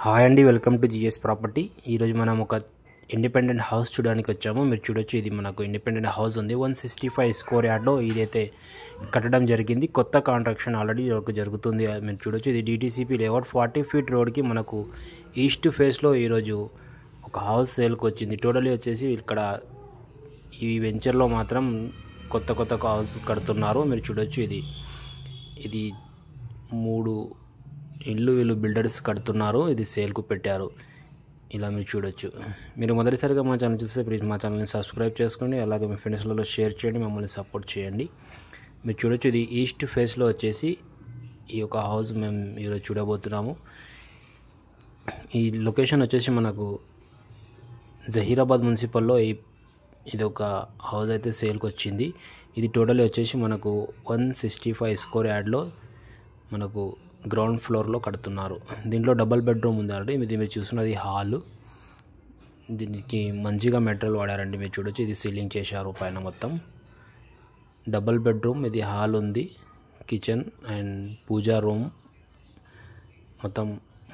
Hi అండి, welcome to GS property. ఈరోజు మనం ఒక ఇండిపెండెంట్ హౌస్ చూడడానికి వచ్చాము. మీరు చూడొచ్చు, ఇది మనకు ఇండిపెండెంట్ హౌస్ ఉంది. 165 స్క్వేర్ యార్డ్లో ఇదైతే కట్టడం జరిగింది. కొత్త కాంట్రాక్షన్ ఆల్రెడీ జరుగుతుంది. మీరు చూడొచ్చు, ఇది డిటీసీపీ లేఅవుట్ 40 ఫీట్ రోడ్కి మనకు ఈస్ట్ ఫేస్లో ఈరోజు ఒక హౌస్ సేల్కి వచ్చింది. టోటలీ వచ్చేసి ఇక్కడ ఈ వెంచర్లో మాత్రం కొత్త హౌస్ కడుతున్నారు. మీరు చూడొచ్చు, ఇది 3 ఇల్లు వీళ్ళు బిల్డర్స్ కడుతున్నారు. ఇది సేల్కు పెట్టారు. ఇలా మీరు చూడొచ్చు. మీరు మొదటిసారిగా మా ఛానల్ చూస్తే ప్లీజ్ మా ఛానల్ని సబ్స్క్రైబ్ చేసుకోండి. అలాగే మీ ఫ్రెండ్స్లలో షేర్ చేయండి, మమ్మల్ని సపోర్ట్ చేయండి. మీరు చూడొచ్చు, ఇది ఈస్ట్ ఫేస్లో వచ్చేసి ఈ యొక్క హౌస్ మేము ఈరోజు చూడబోతున్నాము. ఈ లొకేషన్ వచ్చేసి మనకు జహీరాబాద్ మున్సిపల్లో ఇది ఒక హౌస్ అయితే సేల్కి వచ్చింది. ఇది టోటల్ వచ్చేసి మనకు 165 స్క్వేర్ యార్డ్లో మనకు గ్రౌండ్ ఫ్లోర్లో కడుతున్నారు. దీంట్లో డబల్ బెడ్రూమ్ ఉందండి. ఇది మీరు చూస్తున్నది హాల్. దీనికి మంచిగా మెటీరియల్ వాడారండి. మీరు చూడొచ్చు, ఇది సీలింగ్ చేశారు పైన మొత్తం. డబల్ బెడ్రూమ్, ఇది హాల్ ఉంది, కిచెన్ అండ్ పూజా రూమ్, మొత్తం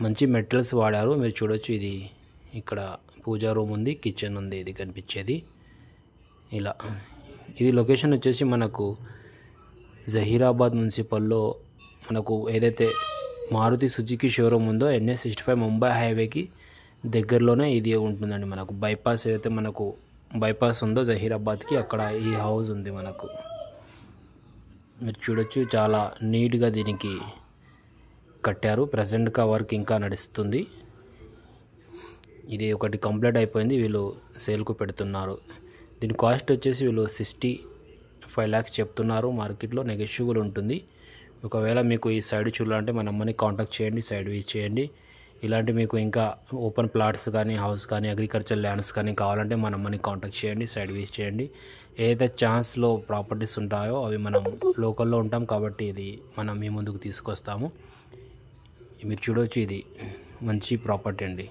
మంచి మెటీరియల్స్ వాడారు. మీరు చూడొచ్చు, ఇది ఇక్కడ పూజా రూమ్ ఉంది, కిచెన్ ఉంది, ఇది కనిపించేది ఇలా. ఇది లొకేషన్ వచ్చేసి మనకు జహీరాబాద్ మున్సిపల్లో మనకు ఏదైతే మారుతి సుజుకి షోరూమ్ ఉందో NH65 ముంబై హైవేకి దగ్గరలోనే ఇది ఉంటుందండి. మనకు బైపాస్ ఏదైతే మనకు బైపాస్ ఉందో జహీరాబాద్కి, అక్కడ ఈ హౌస్ ఉంది మనకు. మీరు చూడొచ్చు, చాలా నీట్గా దీనికి కట్టారు. ప్రజెంట్గా వర్క్ ఇంకా నడుస్తుంది. ఇది ఒకటి కంప్లీట్ అయిపోయింది, వీళ్ళు సేల్కు పెడుతున్నారు. దీని కాస్ట్ వచ్చేసి వీళ్ళు 65 lakhs చెప్తున్నారు. మార్కెట్లో నెగోషియబుల్ ఉంటుంది. ఒకవేళ మీకు ఈ సైడ్ చూడాలంటే మా నెంబర్ని కాంటాక్ట్ చేయండి, సైడ్ విజిట్ చేయండి. ఇలాంటి మీకు ఇంకా ఓపెన్ ప్లాట్స్ కానీ, హౌస్ కానీ, అగ్రికల్చర్ ల్యాండ్స్ కానీ కావాలంటే మా నెంబర్ని కాంటాక్ట్ చేయండి, సైడ్ విజిట్ చేయండి. ఏదైతే ఛాన్స్లో ప్రాపర్టీస్ ఉంటాయో అవి మనం లోకల్లో ఉంటాం కాబట్టి ఇది మనం మీ ముందుకు తీసుకొస్తాము. మీరు చూడవచ్చు, ఇది మంచి ప్రాపర్టీ అండి.